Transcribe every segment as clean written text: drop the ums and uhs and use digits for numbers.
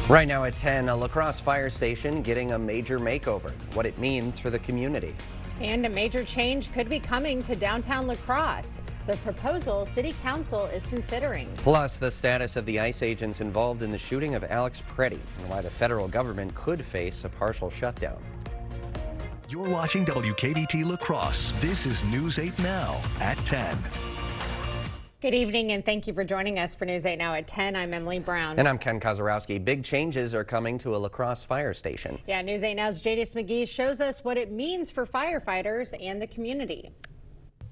Right now at 10, a La Crosse fire station getting a major makeover, what it means for the community. And a major change could be coming to downtown La Crosse. The proposal City Council is considering. Plus, the status of the ICE agents involved in the shooting of Alex Preddy and why the federal government could face a partial shutdown. You're watching WKBT La Crosse. This is News 8 Now at 10. Good evening, and thank you for joining us for News 8 Now at 10. I'm Emily Brown. And I'm Ken Kozarowski. Big changes are coming to a La Crosse fire station. Yeah, News 8 Now's Jadis McGee shows us what it means for firefighters and the community.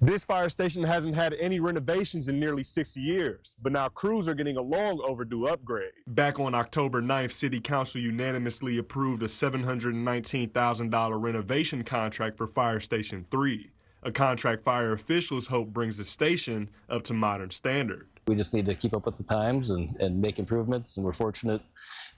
This fire station hasn't had any renovations in nearly 60 years, but now crews are getting a long overdue upgrade. Back on October 9th, City Council unanimously approved a $719,000 renovation contract for Fire Station 3. A contract fire officials hope brings the station up to modern standard. We just need to keep up with the times and make improvements, and we're fortunate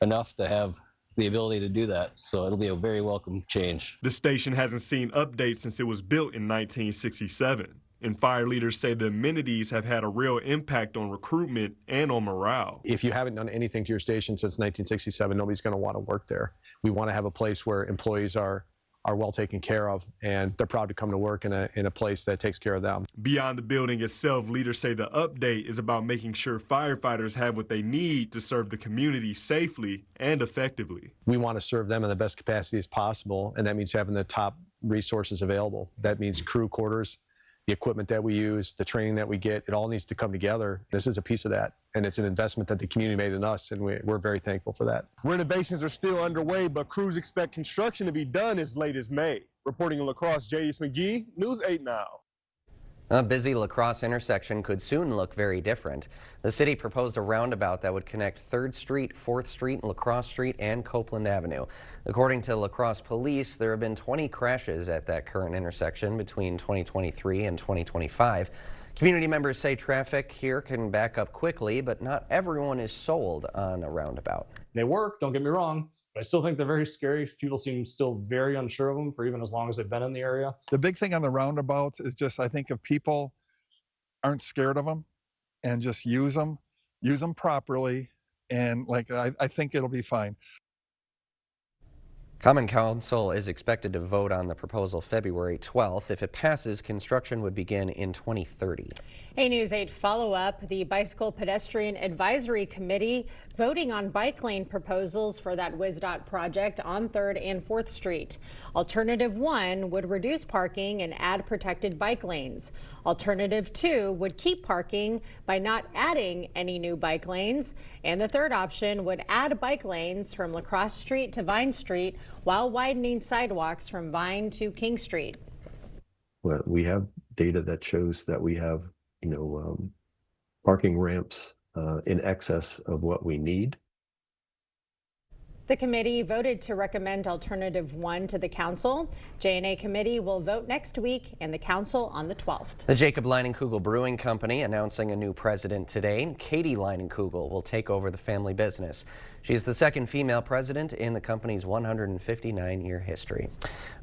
enough to have the ability to do that, so it'll be a very welcome change. The station hasn't seen updates since it was built in 1967, and fire leaders say the amenities have had a real impact on recruitment and on morale. If you haven't done anything to your station since 1967, nobody's going to want to work there. We want to have a place where employees are well taken care of, and they're proud to come to work in a place that takes care of them. Beyond the building itself, leaders say the update is about making sure firefighters have what they need to serve the community safely and effectively. We want to serve them in the best capacity as possible, and that means having the top resources available. That means crew quarters, the equipment that we use, the training that we get. It all needs to come together. This is a piece of that, and it's an investment that the community made in us, and we're very thankful for that. Renovations are still underway, but crews expect construction to be done as late as May. Reporting in La Crosse, Jadis McGee, News 8 Now. A busy La Crosse intersection could soon look very different. The city proposed a roundabout that would connect 3rd Street, 4th Street, La Crosse Street, and Copeland Avenue. According to La Crosse police, there have been 20 crashes at that current intersection between 2023 and 2025. Community members say traffic here can back up quickly, but not everyone is sold on a roundabout. They work, don't get me wrong, but I still think they're very scary. People seem still very unsure of them for even as long as they've been in the area. The big thing on the roundabouts is just, I think if people aren't scared of them and just use them properly, and I think it'll be fine. Common Council is expected to vote on the proposal February 12th. If it passes, construction would begin in 2030. Hey, News 8 follow-up. The Bicycle Pedestrian Advisory Committee voting on bike lane proposals for that WSDOT project on 3rd and 4th Street. Alternative 1 would reduce parking and add protected bike lanes. Alternative 2 would keep parking by not adding any new bike lanes. And the third option would add bike lanes from La Crosse Street to Vine Street while widening sidewalks from Vine to King Street. Well, we have data that shows that we have, parking ramps in excess of what we need. The committee voted to recommend Alternative 1 to the council. J&A committee will vote next week and the council on the 12th. The Jacob Leinenkugel Brewing Company announcing a new president today. Katie Leinenkugel will take over the family business. She is the second female president in the company's 159-year history.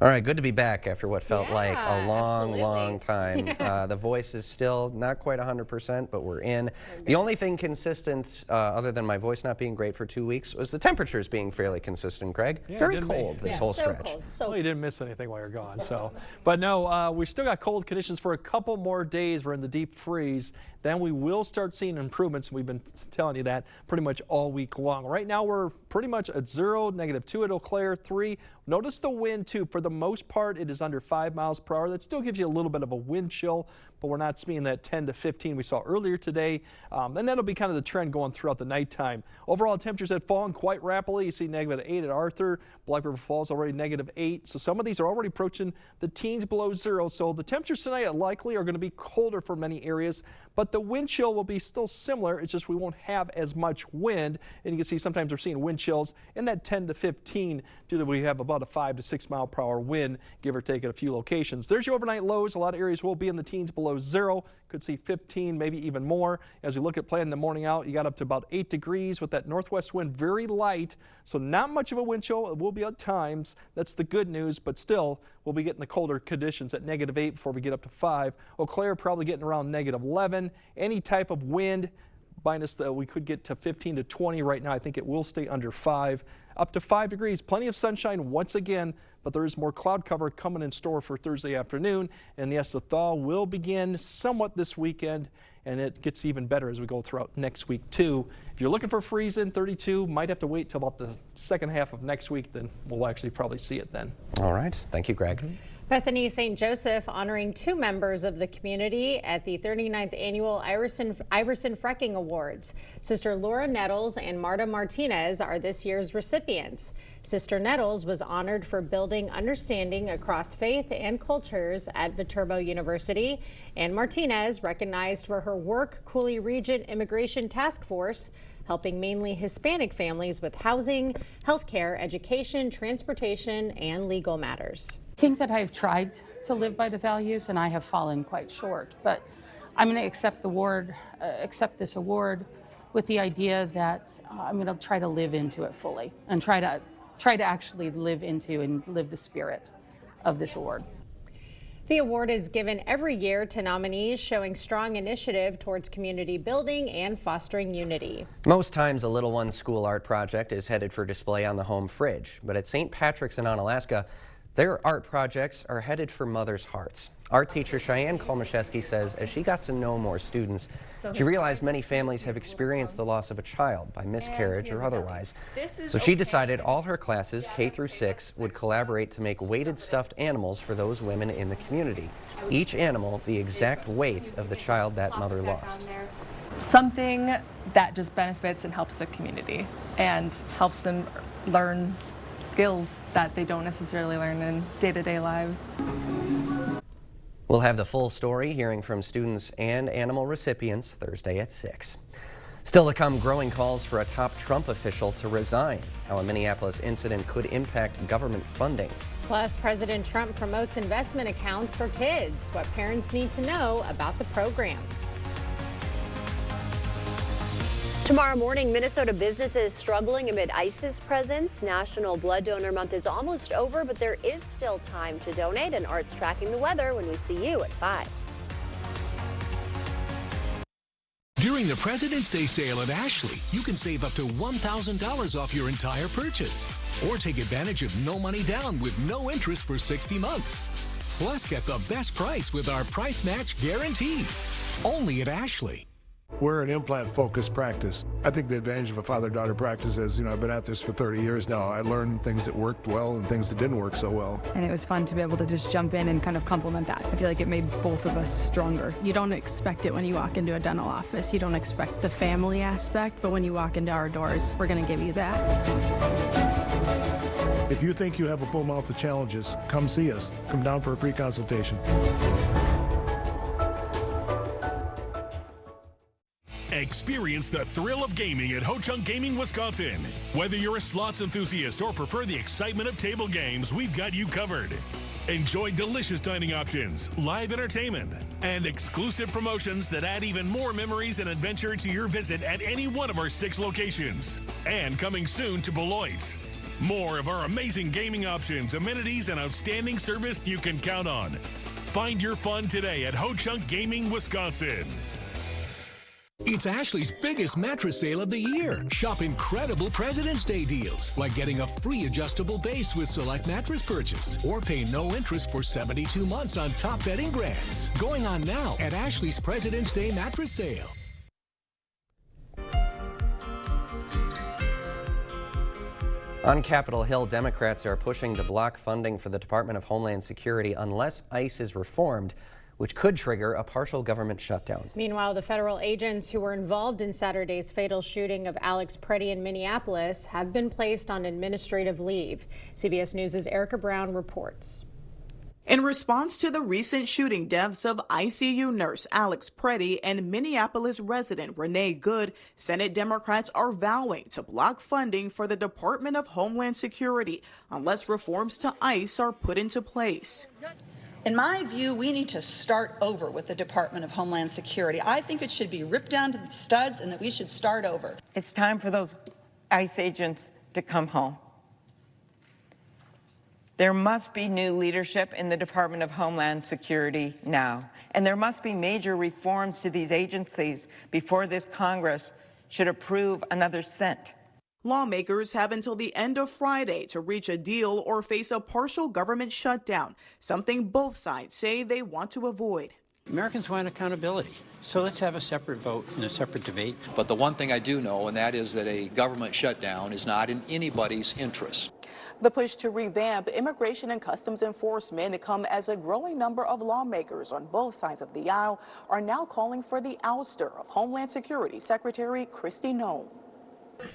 All right, good to be back after what felt like a long time. The voice is still not quite 100%, but we're in. The only thing consistent, other than my voice not being great for 2 weeks, was the temperatures being fairly consistent, Greg. Yeah, very cold this whole stretch. Cold, well, you didn't miss anything while you're gone. So, but no, we still got cold conditions for a couple more days. We're in the deep freeze. Then we will start seeing improvements. We've been telling you that pretty much all week long. Right now we're pretty much at 0, -2 at Eau Claire, 3. Notice the wind too. For the most part, it is under 5 miles per hour. That still gives you a little bit of a wind chill, but we're not seeing that 10 to 15 we saw earlier today. And that'll be kind of the trend going throughout the nighttime. Overall temperatures have fallen quite rapidly. You see -8 at Arthur. Black River Falls already -8. So some of these are already approaching the teens below 0. So the temperatures tonight likely are going to be colder for many areas, but the wind chill will be still similar. It's just we won't have as much wind. And you can see sometimes we're seeing wind chills in that 10 to 15 due to we have about a 5 to 6 mile per hour wind, give or take at a few locations. There's your overnight lows. A lot of areas will be in the teens below 0. Could see 15, maybe even more. As we look at planning the morning out, you got up to about 8 degrees with that northwest wind, very light. So not much of a wind chill. It will be at times. That's the good news, but still we'll be getting the colder conditions at -8 before we get up to 5. Eau Claire probably getting around -11. Any type of wind minus we could get to 15 to 20 right now. I think it will stay under 5, up to 5 degrees. Plenty of sunshine once again, but there is more cloud cover coming in store for Thursday afternoon. And yes, the thaw will begin somewhat this weekend, and it gets even better as we go throughout next week too. If you're looking for freezing, 32, might have to wait till about the second half of next week, then we'll actually probably see it then. All right. Thank you, Greg. Bethany St. Joseph honoring 2 members of the community at the 39th Annual Iverson Frecking Awards. Sister Laura Nettles and Marta Martinez are this year's recipients. Sister Nettles was honored for building understanding across faith and cultures at Viterbo University, and Martinez recognized for her work Coulee Region Immigration Task Force, helping mainly Hispanic families with housing, healthcare, education, transportation, and legal matters. I think that I've tried to live by the values and I have fallen quite short, but I'm going to accept this award with the idea that I'm going to try to live into it fully and try to actually live into and live the spirit of this award. The award is given every year to nominees showing strong initiative towards community building and fostering unity. Most times a little one's school art project is headed for display on the home fridge, but at St. Patrick's in Onalaska, their art projects are headed for mothers' hearts. Art teacher Cheyenne Kolmaszewski says as she got to know more students, she realized many families have experienced the loss of a child by miscarriage or otherwise. So she decided all her classes, K through 6, would collaborate to make weighted stuffed animals for those women in the community. Each animal the exact weight of the child that mother lost. Something that just benefits and helps the community and helps them learn skills that they don't necessarily learn in day-to-day lives. We'll have the full story hearing from students and animal recipients Thursday at 6. Still to come, growing calls for a top Trump official to resign, how a Minneapolis incident could impact government funding. Plus, President Trump promotes investment accounts for kids, what parents need to know about the program. Tomorrow morning, Minnesota businesses struggling amid ICE's presence. National Blood Donor Month is almost over, but there is still time to donate, and Art's tracking the weather when we see you at 5. During the President's Day sale at Ashley, you can save up to $1,000 off your entire purchase. Or take advantage of no money down with no interest for 60 months. Plus, get the best price with our price match guarantee. Only at Ashley. We're an implant-focused practice. I think the advantage of a father-daughter practice is, I've been at this for 30 years now. I learned things that worked well and things that didn't work so well. And it was fun to be able to just jump in and kind of complement that. I feel like it made both of us stronger. You don't expect it when you walk into a dental office. You don't expect the family aspect, but when you walk into our doors, we're going to give you that. If you think you have a full mouth of challenges, come see us. Come down for a free consultation. Experience the thrill of gaming at Ho-Chunk Gaming, Wisconsin. Whether you're a slots enthusiast or prefer the excitement of table games, we've got you covered. Enjoy delicious dining options, live entertainment, and exclusive promotions that add even more memories and adventure to your visit at any one of our 6 locations. And coming soon to Beloit. More of our amazing gaming options, amenities, and outstanding service you can count on. Find your fun today at Ho-Chunk Gaming, Wisconsin. It's Ashley's biggest mattress sale of the year. Shop incredible President's Day deals, like getting a free adjustable base with select mattress purchase, or pay no interest for 72 months on top bedding brands. Going on now at Ashley's President's Day mattress sale. On Capitol Hill, Democrats are pushing to block funding for the Department of Homeland Security unless ICE is reformed, which could trigger a partial government shutdown. Meanwhile, the federal agents who were involved in Saturday's fatal shooting of Alex Preddy in Minneapolis have been placed on administrative leave. CBS News' Erica Brown reports. In response to the recent shooting deaths of ICU nurse Alex Preddy and Minneapolis resident Renee Good, Senate Democrats are vowing to block funding for the Department of Homeland Security unless reforms to ICE are put into place. In my view, we need to start over with the Department of Homeland Security. I think it should be ripped down to the studs and that we should start over. It's time for those ICE agents to come home. There must be new leadership in the Department of Homeland Security now, and there must be major reforms to these agencies before this Congress should approve another cent. Lawmakers have until the end of Friday to reach a deal or face a partial government shutdown, something both sides say they want to avoid. Americans want accountability, so let's have a separate vote and a separate debate. But the one thing I do know, and that is that a government shutdown is not in anybody's interest. The push to revamp immigration and customs enforcement come as a growing number of lawmakers on both sides of the aisle are now calling for the ouster of Homeland Security Secretary Kristi Noem.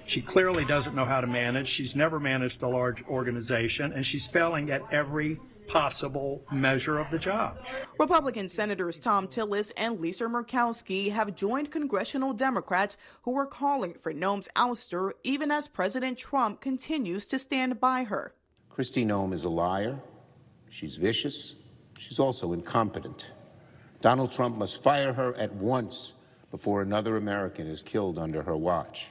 She clearly doesn't know how to manage. She's never managed a large organization, and she's failing at every possible measure of the job. Republican Senators Tom Tillis and Lisa Murkowski have joined congressional Democrats who are calling for Noem's ouster, even as President Trump continues to stand by her. Kristi Noem is a liar. She's vicious. She's also incompetent. Donald Trump must fire her at once before another American is killed under her watch.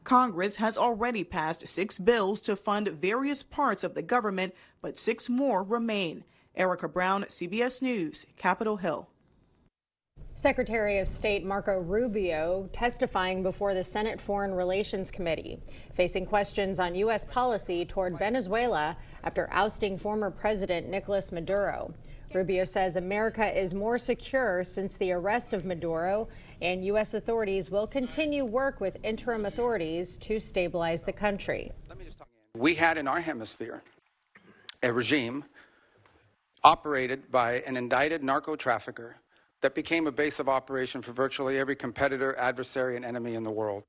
Congress has already passed 6 bills to fund various parts of the government, but 6 more remain. Erica Brown, CBS News, Capitol Hill. Secretary of State Marco Rubio testifying before the Senate Foreign Relations Committee, facing questions on U.S. policy toward Venezuela after ousting former President Nicolas Maduro. Rubio says America is more secure since the arrest of Maduro, and U.S. authorities will continue work with interim authorities to stabilize the country. We had in our hemisphere a regime operated by an indicted narco trafficker that became a base of operation for virtually every competitor, adversary, and enemy in the world.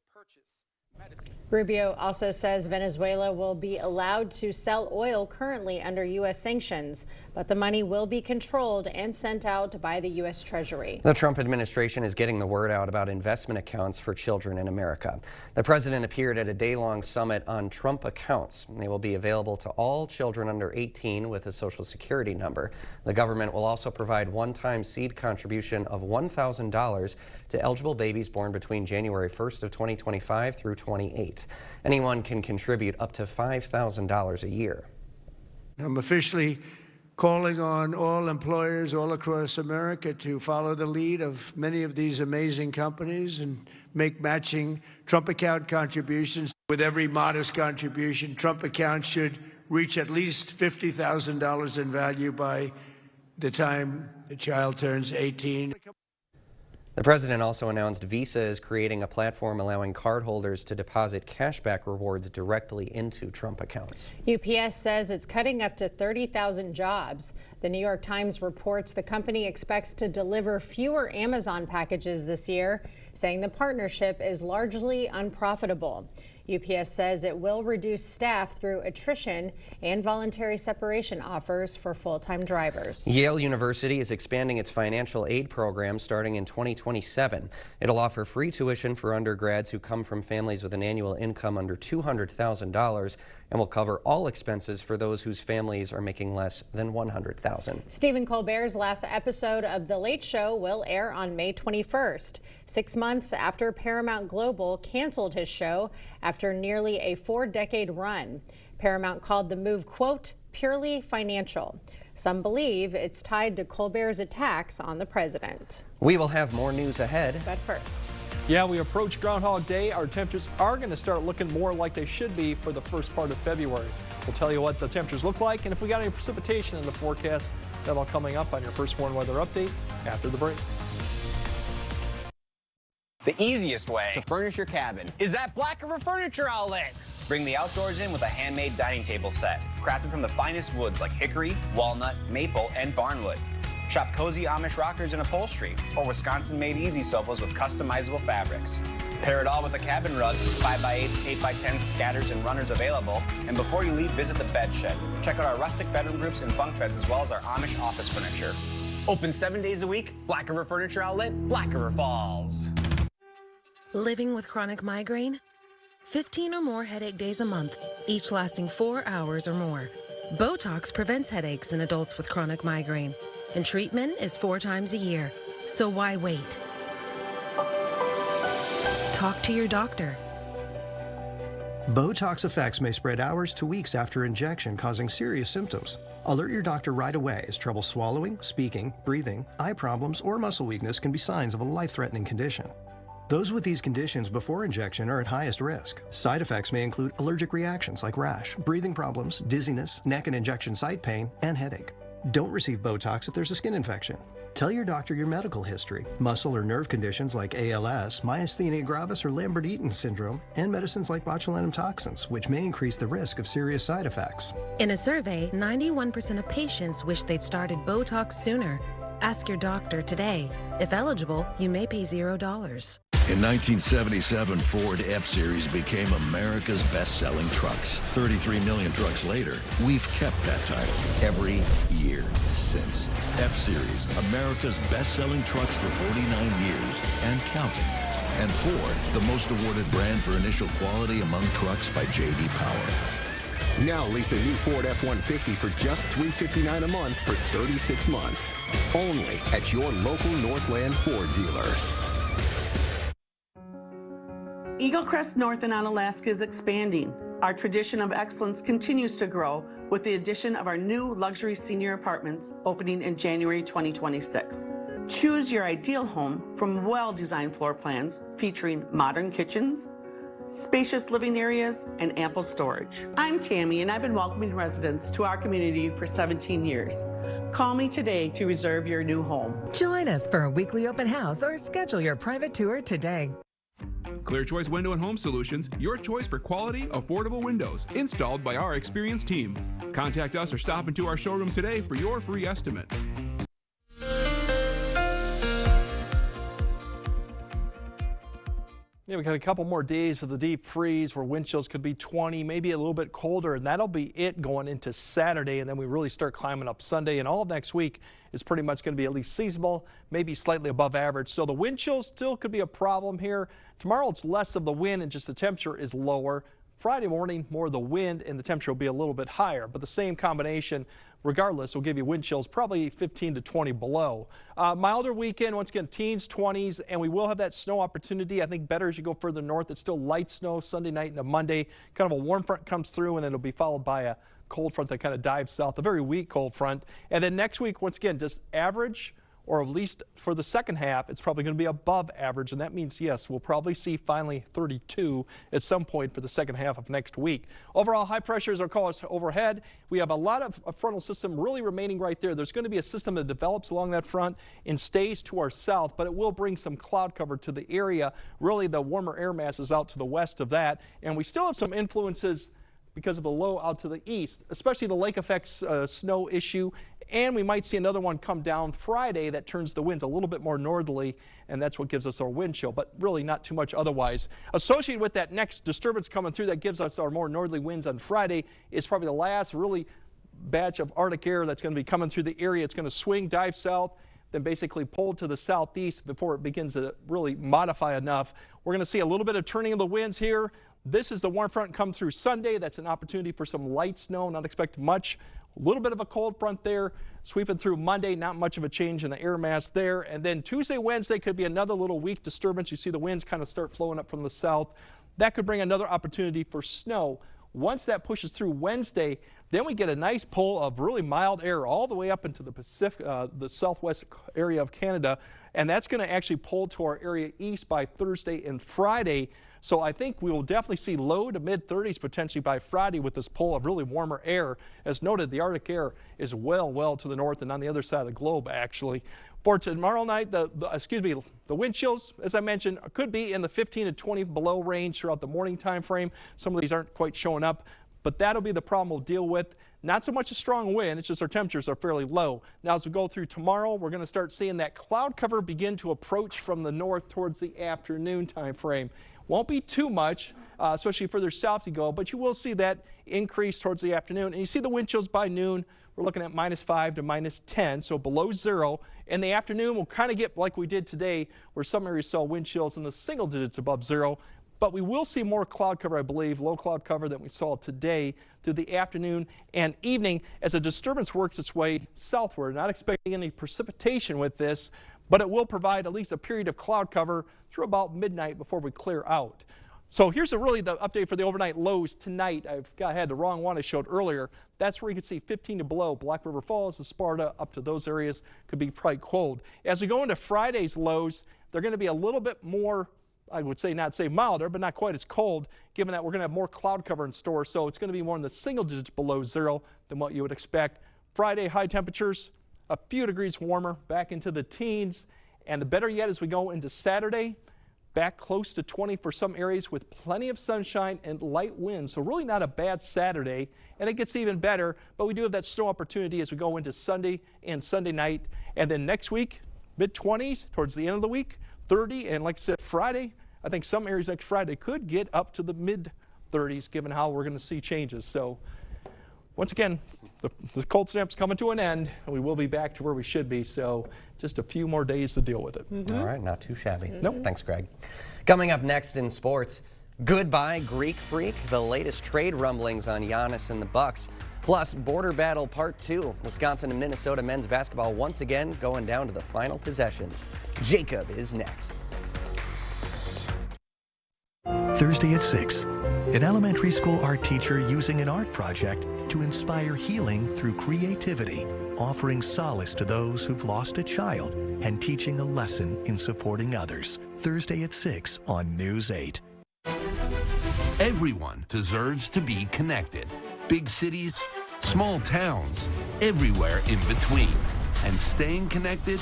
Rubio also says Venezuela will be allowed to sell oil currently under U.S. sanctions, but the money will be controlled and sent out by the U.S. Treasury. The Trump administration is getting the word out about investment accounts for children in America. The president appeared at a day-long summit on Trump accounts. They will be available to all children under 18 with a Social Security number. The government will also provide one-time seed contribution of $1,000 to eligible babies born between January 1st of 2025 through 28. Anyone can contribute up to $5,000 a year. I'm officially calling on all employers all across America to follow the lead of many of these amazing companies and make matching Trump account contributions. With every modest contribution, Trump accounts should reach at least $50,000 in value by the time the child turns 18. The president also announced Visa is creating a platform allowing cardholders to deposit cashback rewards directly into Trump accounts. UPS says it's cutting up to 30,000 jobs. The New York Times reports the company expects to deliver fewer Amazon packages this year, saying the partnership is largely unprofitable. UPS says it will reduce staff through attrition and voluntary separation offers for full-time drivers. Yale University is expanding its financial aid program starting in 2027. It'll offer free tuition for undergrads who come from families with an annual income under $200,000 and will cover all expenses for those whose families are making less than $100,000. Stephen Colbert's last episode of The Late Show will air on May 21st, 6 months after Paramount Global canceled his show after nearly a 4-decade run. Paramount called the move, quote, purely financial. Some believe it's tied to Colbert's attacks on the president. We will have more news ahead. But first. Yeah, we approach Groundhog Day. Our temperatures are going to start looking more like they should be for the first part of February. We'll tell you what the temperatures look like and if we got any precipitation in the forecast. That all coming up on your First Warn Weather Update after the break. The easiest way to furnish your cabin is at Black River Furniture Outlet. Bring the outdoors in with a handmade dining table set, crafted from the finest woods like hickory, walnut, maple, and barnwood. Shop cozy Amish rockers and upholstery, or Wisconsin-made easy sofas with customizable fabrics. Pair it all with a cabin rug, 5x8s, 8x10s, scatters, and runners available. And before you leave, visit the bed shed. Check out our rustic bedroom groups and bunk beds, as well as our Amish office furniture. Open 7 days a week, Black River Furniture Outlet, Black River Falls. Living with chronic migraine? 15 or more headache days a month, each lasting 4 hours or more. Botox prevents headaches in adults with chronic migraine, and treatment is 4 times a year. So why wait? Talk to your doctor. Botox effects may spread hours to weeks after injection, causing serious symptoms. Alert your doctor right away, as trouble swallowing, speaking, breathing, eye problems, or muscle weakness can be signs of a life-threatening condition. Those with these conditions before injection are at highest risk. Side effects may include allergic reactions like rash, breathing problems, dizziness, neck and injection site pain, and headache. Don't receive Botox if there's a skin infection. Tell your doctor your medical history, muscle or nerve conditions like ALS, myasthenia gravis or Lambert-Eaton syndrome, and medicines like botulinum toxins, which may increase the risk of serious side effects. In a survey, 91% of patients wish they'd started Botox sooner. Ask your doctor today. If eligible, you may pay $0. In 1977, Ford F-Series became America's best-selling trucks. 33 million trucks later, we've kept that title every year since. F-Series, America's best-selling trucks for 49 years and counting. And Ford, the most awarded brand for initial quality among trucks by J.D. Power. Now lease a new Ford F-150 for just $359 a month for 36 months. Only at your local Northland Ford dealers. Eagle Crest North in Onalaska is expanding. Our tradition of excellence continues to grow with the addition of our new luxury senior apartments opening in January 2026. Choose your ideal home from well-designed floor plans featuring modern kitchens, spacious living areas, and ample storage. I'm Tammy, and I've been welcoming residents to our community for 17 years. Call me today to reserve your new home. Join us for a weekly open house or schedule your private tour today. Clear Choice Window and Home Solutions, your choice for quality, affordable windows, installed by our experienced team. Contact us or stop into our showroom today for your free estimate. Yeah, we got a couple more days of the deep freeze where wind chills could be 20, maybe a little bit colder, and that'll be it going into Saturday, and then we really start climbing up Sunday, and all of next week is pretty much going to be at least seasonable, maybe slightly above average. So the wind chills still could be a problem here. Tomorrow it's less of the wind and just the temperature is lower. Friday morning, more of the wind and the temperature will be a little bit higher, but the same combination regardless will give you wind chills probably 15 to 20 below. Milder weekend, once again, teens, 20s, and we will have that snow opportunity. I think better as you go further north. It's still light snow Sunday night into Monday. Kind of a warm front comes through, and then it'll be followed by a cold front that kind of dives south, a very weak cold front. And then next week, once again, just average, or at least for the second half, it's probably going to be above average, and that means, yes, we'll probably see finally 32 at some point for the second half of next week. Overall, high pressures are caused overhead. We have a lot of a frontal system really remaining right there. There's going to be a system that develops along that front and stays to our south, but it will bring some cloud cover to the area. Really, the warmer air mass is out to the west of that, and we still have some influences because of the low out to the east, especially the lake effects snow issue. And we might see another one come down Friday that turns the winds a little bit more northerly, and that's what gives us our wind chill, but really not too much otherwise. Associated with that next disturbance coming through that gives us our more northerly winds on Friday is probably the last really batch of Arctic air that's going to be coming through the area. It's going to swing, dive south, then basically pull to the southeast before it begins to really modify enough. We're going to see a little bit of turning of the winds here. This is the warm front come through Sunday. That's an opportunity for some light snow, not expect much. A little bit of a cold front there, sweeping through Monday, not much of a change in the air mass there. And then Tuesday, Wednesday could be another little weak disturbance. You see the winds kind of start flowing up from the south. That could bring another opportunity for snow. Once that pushes through Wednesday, then we get a nice pull of really mild air all the way up into the Pacific, the southwest area of Canada. And that's going to actually pull to our area east by Thursday and Friday. So I think we will definitely see low to mid 30s potentially by Friday with this pull of really warmer air. As noted, the Arctic air is well to the north and on the other side of the globe actually. For tomorrow night, the wind chills, as I mentioned, could be in the 15 to 20 below range throughout the morning time frame. Some of these aren't quite showing up, but that'll be the problem we'll deal with. Not so much a strong wind, it's just our temperatures are fairly low. Now as we go through tomorrow, we're going to start seeing that cloud cover begin to approach from the north towards the afternoon time frame. Won't be too much, especially further south you go, but you will see that increase towards the afternoon. And you see the wind chills by noon. We're looking at -5 to -10, so below zero. In the afternoon, we'll kind of get like we did today, where some areas saw wind chills in the single digits above zero. But we will see more cloud cover, I believe, low cloud cover than we saw today through the afternoon and evening as a disturbance works its way southward. Not expecting any precipitation with this, but it will provide at least a period of cloud cover through about midnight before we clear out. So here's the update for the overnight lows tonight. I had the wrong one I showed earlier. That's where you can see 15 and below. Black River Falls, Sparta, up to those areas could be quite cold. As we go into Friday's lows, they're going to be a little bit more, I would say milder, but not quite as cold, given that we're going to have more cloud cover in store. So it's going to be more in the single digits below zero than what you would expect. Friday, high temperatures, a few degrees warmer, back into the teens. And the better yet, as we go into Saturday, back close to 20 for some areas with plenty of sunshine and light winds. So really not a bad Saturday, and it gets even better, but we do have that snow opportunity as we go into Sunday and Sunday night. And then next week, mid-20s towards the end of the week, 30, and like I said, Friday, I think some areas next Friday could get up to the mid-30s given how we're going to see changes. So once again, the cold snap's coming to an end, and we will be back to where we should be. So just a few more days to deal with it. All right, not too shabby. Nope. Thanks, Greg. Coming up next in sports, goodbye Greek Freak, the latest trade rumblings on Giannis and the Bucks, plus border battle part 2. Wisconsin and Minnesota men's basketball once again going down to the final possessions. Jacob is next. Thursday at 6, an elementary school art teacher using an art project to inspire healing through creativity, offering solace to those who've lost a child and teaching a lesson in supporting others. Thursday at 6 on News 8. Everyone deserves to be connected. Big cities, small towns, everywhere in between. And staying connected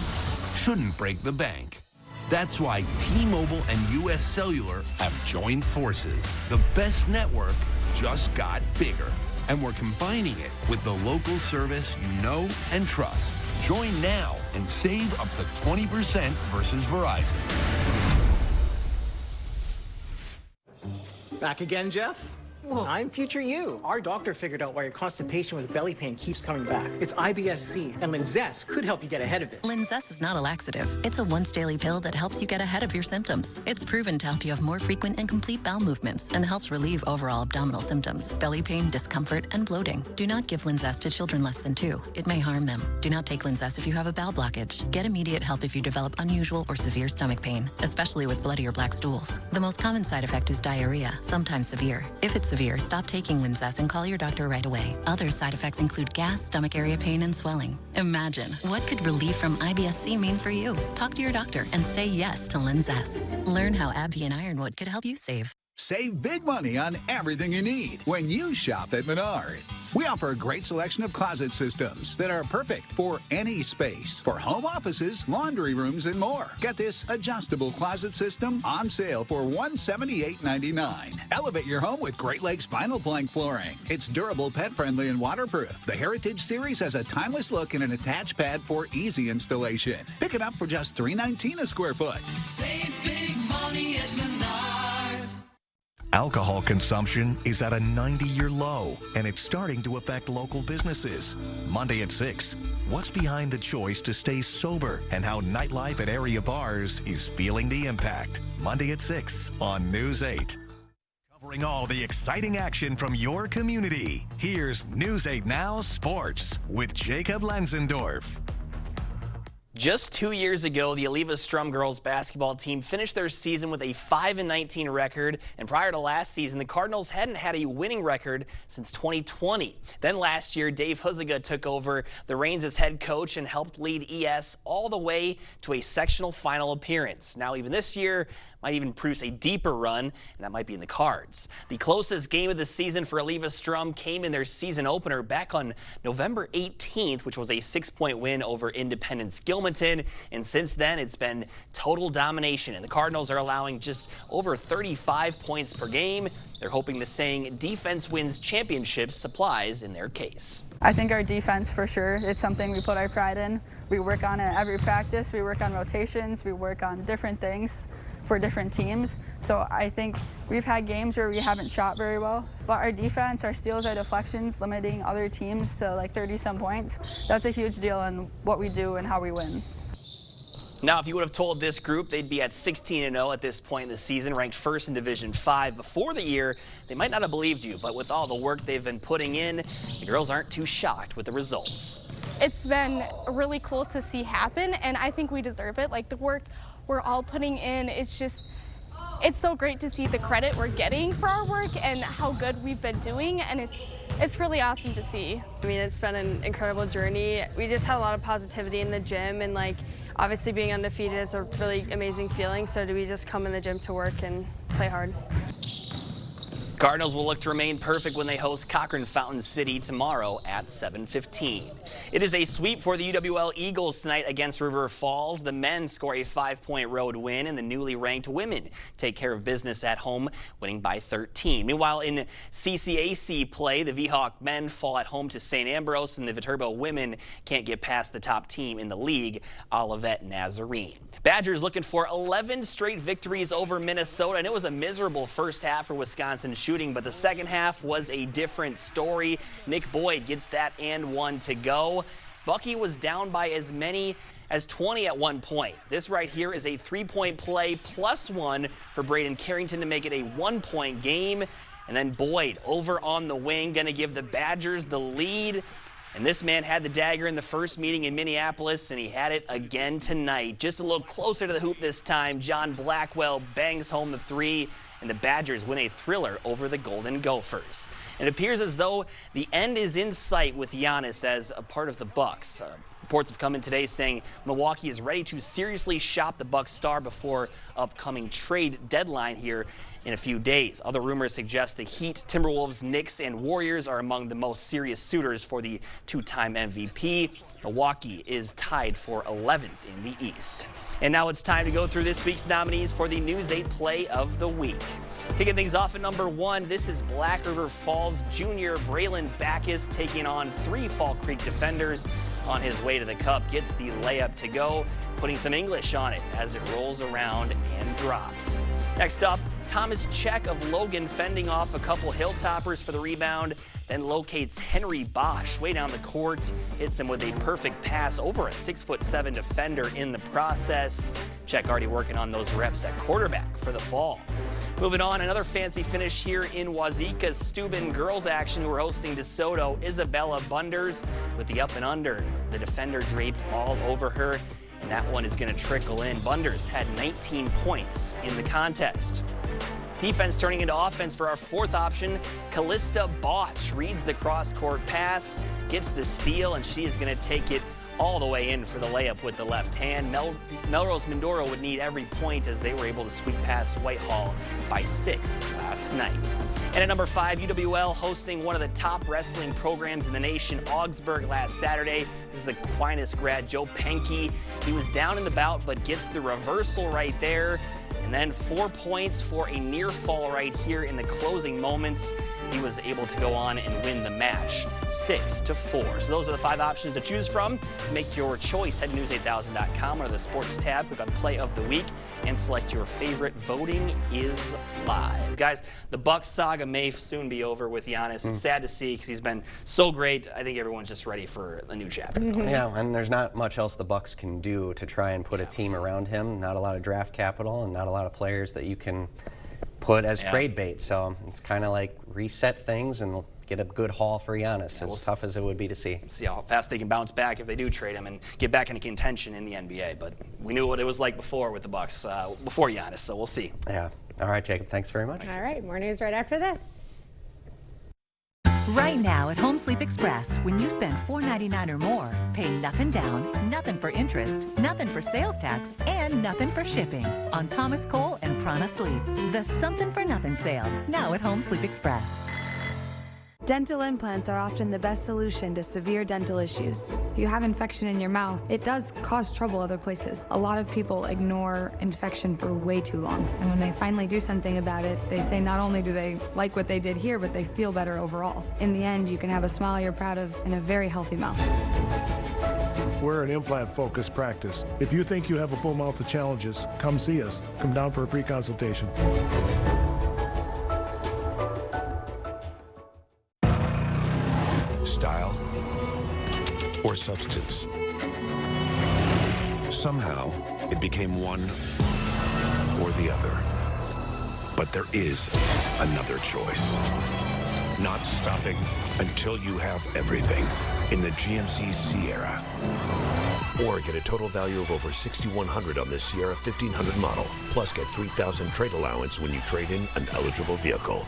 shouldn't break the bank. That's why T-Mobile and U.S. Cellular have joined forces. The best network just got bigger. And we're combining it with the local service you know and trust. Join now and save up to 20% versus Verizon. Back again, Jeff? Well, I'm future you. Our doctor figured out why your constipation with belly pain keeps coming back. It's IBS-C, and Linzess could help you get ahead of it. Linzess is not a laxative. It's a once-daily pill that helps you get ahead of your symptoms. It's proven to help you have more frequent and complete bowel movements and helps relieve overall abdominal symptoms, belly pain, discomfort, and bloating. Do not give Linzess to children less than 2. It may harm them. Do not take Linzess if you have a bowel blockage. Get immediate help if you develop unusual or severe stomach pain, especially with bloody or black stools. The most common side effect is diarrhea, sometimes severe. If it's severe, stop taking Linzess and call your doctor right away. Other side effects include gas, stomach area pain, and swelling. Imagine, what could relief from IBS-C mean for you? Talk to your doctor and say yes to Linzess. Learn how AbbVie and Ironwood could help you save. Save big money on everything you need when you shop at Menards. We offer a great selection of closet systems that are perfect for any space, for home offices, laundry rooms, and more. Get this adjustable closet system on sale for $178.99. Elevate your home with Great Lakes vinyl plank flooring. It's durable, pet-friendly, and waterproof. The Heritage Series has a timeless look and an attached pad for easy installation. Pick it up for just $319 a square foot. Save big money at Menards. Alcohol consumption is at a 90-year low, and it's starting to affect local businesses. Monday at 6, what's behind the choice to stay sober and how nightlife at area bars is feeling the impact. Monday at 6 on News 8. Covering all the exciting action from your community, here's News 8 Now Sports with Jacob Lenzendorf. Just 2 years ago, the Aliva Strum girls basketball team finished their season with a 5-19 record, and prior to last season, the Cardinals hadn't had a winning record since 2020. Then last year, Dave Huizinga took over the reins as head coach and helped lead ES all the way to a sectional final appearance. Now, even this year, might even produce a deeper run, and that might be in the cards. The closest game of the season for Aliva Strum came in their season opener back on November 18th, which was a 6-point win over Independence Gilmanton, and since then it's been total domination, and the Cardinals are allowing just over 35 points per game. They're hoping the saying, defense wins championships, applies in their case. I think our defense, for sure, it's something we put our pride in. We work on it every practice. We work on rotations. We work on different things for different teams. So I think we've had games where we haven't shot very well, but our defense, our steals, our deflections, limiting other teams to like 30-some points, that's a huge deal in what we do and how we win. Now, if you would have told this group they'd be at 16-0 at this point in the season, ranked first in Division 5 before the year, they might not have believed you. But with all the work they've been putting in, the girls aren't too shocked with the results. It's been really cool to see happen, and I think we deserve it. Like, the work we're all putting in, it's just, it's so great to see the credit we're getting for our work and how good we've been doing, and it's really awesome to see. I mean, it's been an incredible journey. We just had a lot of positivity in the gym, and like obviously being undefeated is a really amazing feeling. So we just come in the gym to work and play hard. Cardinals will look to remain perfect when they host Cochran Fountain City tomorrow at 7:15. It is a sweep for the UWL Eagles tonight against River Falls. The men score a 5-point road win, and the newly ranked women take care of business at home, winning by 13. Meanwhile, in CCAC play, the Weehawk men fall at home to St. Ambrose, and the Viterbo women can't get past the top team in the league, Olivet Nazarene. Badgers looking for 11 straight victories over Minnesota, and it was a miserable first half for Wisconsin shooting, but the second half was a different story. Nick Boyd gets that and one to go. Bucky was down by as many as 20 at one point. This right here is a 3-point play +1 for Braden Carrington to make it a 1-point game. And then Boyd over on the wing, going to give the Badgers the lead. And this man had the dagger in the first meeting in Minneapolis, and he had it again tonight. Just a little closer to the hoop this time. John Blackwell bangs home the 3, and the Badgers win a thriller over the Golden Gophers. And it appears as though the end is in sight with Giannis as a part of the Bucks. Reports have come in today saying Milwaukee is ready to seriously shop the Bucks star before upcoming trade deadline here in a few days. Other rumors suggest the Heat, Timberwolves, Knicks, and Warriors are among the most serious suitors for the two-time MVP. Milwaukee is tied for 11th in the East. And now it's time to go through this week's nominees for the News 8 Play of the Week. Kicking things off at number 1, this is Black River Falls Junior Braylon Backus taking on 3 Fall Creek defenders. On his way to the cup, gets the layup to go, putting some English on it as it rolls around and drops. Next up, Thomas Check of Logan fending off a couple Hilltoppers for the rebound, then locates Henry Bosch way down the court, hits him with a perfect pass over a 6'7" defender in the process. Check already working on those reps at quarterback for the fall. Moving on, another fancy finish here in Wazeeka. Steuben girls action, who are hosting DeSoto. Isabella Bunders with the up and under. The defender draped all over her, and that one is going to trickle in. Bunders had 19 points in the contest. Defense turning into offense for our 4th option. Callista Botch reads the cross-court pass, gets the steal, and she is going to take it all the way in for the layup with the left hand. Melrose Mindoro would need every point as they were able to squeak past Whitehall by 6 last night. And at number 5, UWL hosting one of the top wrestling programs in the nation, Augsburg, last Saturday. This is Aquinas grad Joe Penke. He was down in the bout but gets the reversal right there. And then 4 points for a near fall right here in the closing moments. He was able to go on and win the match 6-4. So those are the 5 options to choose from. To make your choice, head to news8000.com under the sports tab, click on Play of the Week, and select your favorite. Voting is live. Guys, the Bucks saga may soon be over with Giannis. It's sad to see because he's been so great. I think everyone's just ready for a new chapter. Yeah, and there's not much else the Bucks can do to try and put a team around him. Not a lot of draft capital and not a lot of players that you can put as trade bait. So it's kind of like reset things and get a good haul for Giannis, as tough as it would be to see. See how fast they can bounce back if they do trade him and get back into contention in the NBA. But we knew what it was like before with the Bucks, before Giannis, so we'll see. Yeah. All right, Jacob, thanks very much. All right, more news right after this. Right now at Home Sleep Express, when you spend $4.99 or more, pay nothing down, nothing for interest, nothing for sales tax, and nothing for shipping on Thomas Cole and Prana Sleep. The Something for Nothing sale, now at Home Sleep Express. Dental implants are often the best solution to severe dental issues. If you have infection in your mouth, it does cause trouble other places. A lot of people ignore infection for way too long. And when they finally do something about it, they say not only do they like what they did here, but they feel better overall. In the end, you can have a smile you're proud of and a very healthy mouth. We're an implant-focused practice. If you think you have a full mouth of challenges, come see us. Come down for a free consultation. Style or substance. Somehow, it became one or the other. But there is another choice. Not stopping until you have everything in the GMC Sierra. Or get a total value of over $6,100 on this Sierra 1500 model. Plus get $3,000 trade allowance when you trade in an eligible vehicle.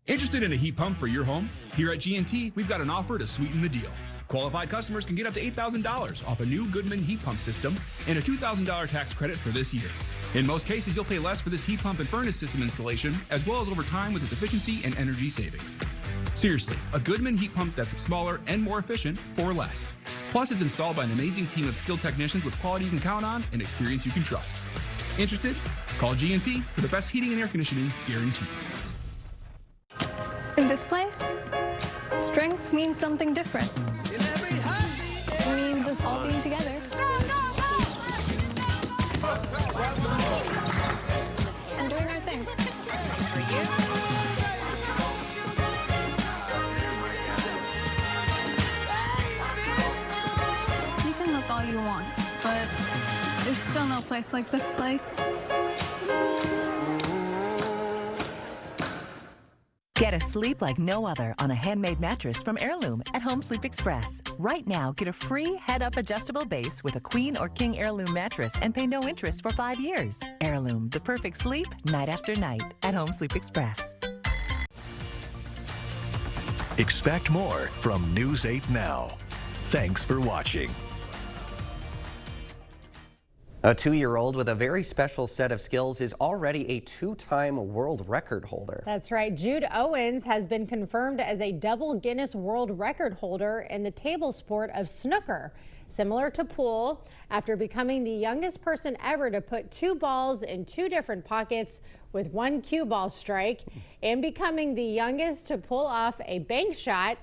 Interested in a heat pump for your home? Here at G&T, we've got an offer to sweeten the deal. Qualified customers can get up to $8,000 off a new Goodman heat pump system and a $2,000 tax credit for this year. In most cases, you'll pay less for this heat pump and furnace system installation, as well as over time with its efficiency and energy savings. Seriously, a Goodman heat pump that's smaller and more efficient for less. Plus, it's installed by an amazing team of skilled technicians with quality you can count on and experience you can trust. Interested? Call G&T for the best heating and air conditioning guaranteed. In this place, strength means something different. It means us all being together. And doing our thing. You can look all you want, but there's still no place like this place. Get a sleep like no other on a handmade mattress from Heirloom at Home Sleep Express. Right now, get a free head-up adjustable base with a queen or king Heirloom mattress and pay no interest for 5 years. Heirloom, the perfect sleep night after night at Home Sleep Express. Expect more from News 8 Now. Thanks for watching. A 2-year-old with a very special set of skills is already a 2-time world record holder. That's right. Jude Owens has been confirmed as a double Guinness World Record holder in the table sport of snooker. Similar to pool, after becoming the youngest person ever to put 2 balls in 2 different pockets with 1 cue ball strike, and becoming the youngest to pull off a bank shot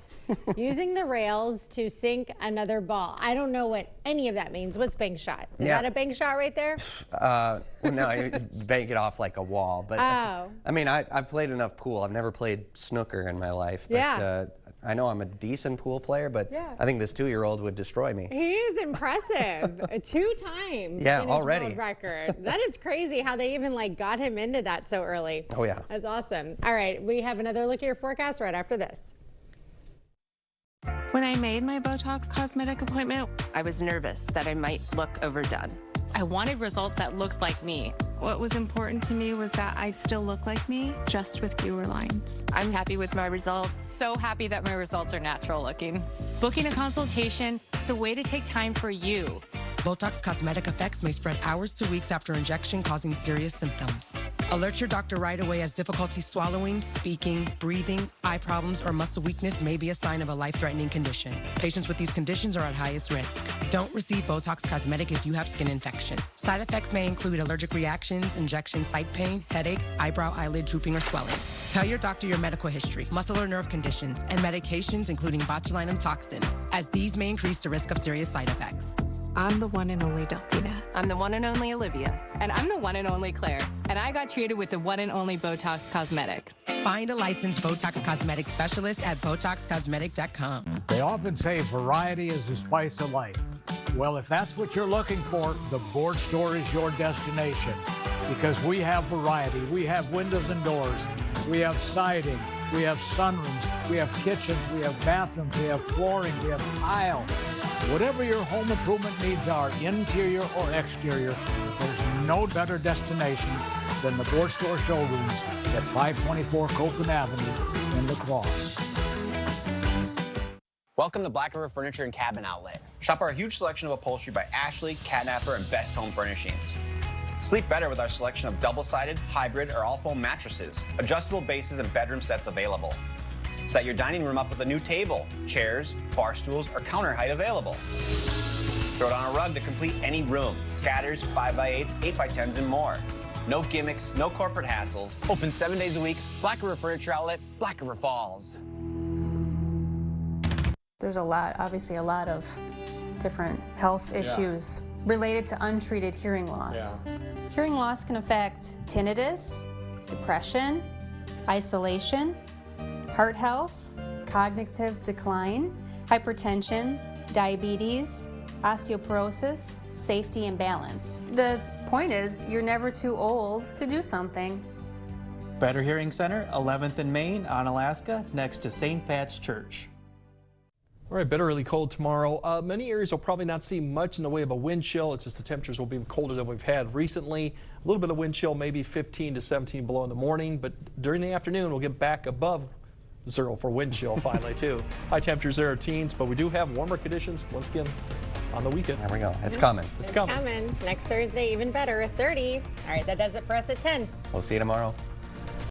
using the rails to sink another ball. I don't know what any of that means. What's bank shot? Is that a bank shot right there? Well, no, you bank it off like a wall. But Oh. I mean, I've played enough pool. I've never played snooker in my life. But, I know I'm a decent pool player, but I think this 2-year-old would destroy me. He is impressive. A 2-time Yeah, Guinness already. World Record. That is crazy how they even got him into that so early. Oh, yeah. That's awesome. All right, we have another look at your forecast right after this. When I made my Botox Cosmetic appointment, I was nervous that I might look overdone. I wanted results that looked like me. What was important to me was that I'd still look like me, just with fewer lines. I'm happy with my results. So happy that my results are natural looking. Booking a consultation, it's a way to take time for you. Botox Cosmetic effects may spread hours to weeks after injection, causing serious symptoms. Alert your doctor right away, as difficulty swallowing, speaking, breathing, eye problems, or muscle weakness may be a sign of a life-threatening condition. Patients with these conditions are at highest risk. Don't receive Botox Cosmetic if you have skin infection. Side effects may include allergic reactions, injection site pain, headache, eyebrow, eyelid drooping, or swelling. Tell your doctor your medical history, muscle or nerve conditions, and medications including botulinum toxins, as these may increase the risk of serious side effects. I'm the one and only Delphina. I'm the one and only Olivia. And I'm the one and only Claire. And I got treated with the one and only Botox Cosmetic. Find a licensed Botox Cosmetic specialist at BotoxCosmetic.com. They often say variety is the spice of life. Well, if that's what you're looking for, the Board Store is your destination. Because we have variety. We have windows and doors. We have siding. We have sunrooms. We have kitchens. We have bathrooms. We have flooring. We have tile. Whatever your home improvement needs are, interior or exterior, there's no better destination than the Board Store showrooms at 524 Copeland Avenue in La Crosse. Welcome to Black River Furniture and Cabin Outlet. Shop our huge selection of upholstery by Ashley, Catnapper, and Best Home Furnishings. Sleep better with our selection of double-sided, hybrid, or all-foam mattresses, adjustable bases, and bedroom sets available. Set your dining room up with a new table, chairs, bar stools, or counter height available. Throw down a rug to complete any room, scatters, 5x8s, 8x10s, and more. No gimmicks, no corporate hassles. Open 7 days a week. Black River Furniture Outlet, Black River Falls. There's obviously a lot of different health issues related to untreated hearing loss. Hearing loss can affect tinnitus, depression, isolation, heart health, cognitive decline, hypertension, diabetes, osteoporosis, safety and balance. The point is, you're never too old to do something. Better Hearing Center, 11th and Main, Onalaska, next to St. Pat's Church. All right, bitterly cold tomorrow. Many areas will probably not see much in the way of a wind chill. It's just the temperatures will be colder than we've had recently. A little bit of wind chill, maybe 15 to 17 below in the morning, but during the afternoon we'll get back above 0 for wind chill finally too. High temperatures there are teens, but we do have warmer conditions once again on the weekend. There we go. It's coming. It's coming. Next Thursday, even better, 30. All right, that does it for us at 10. We'll see you tomorrow.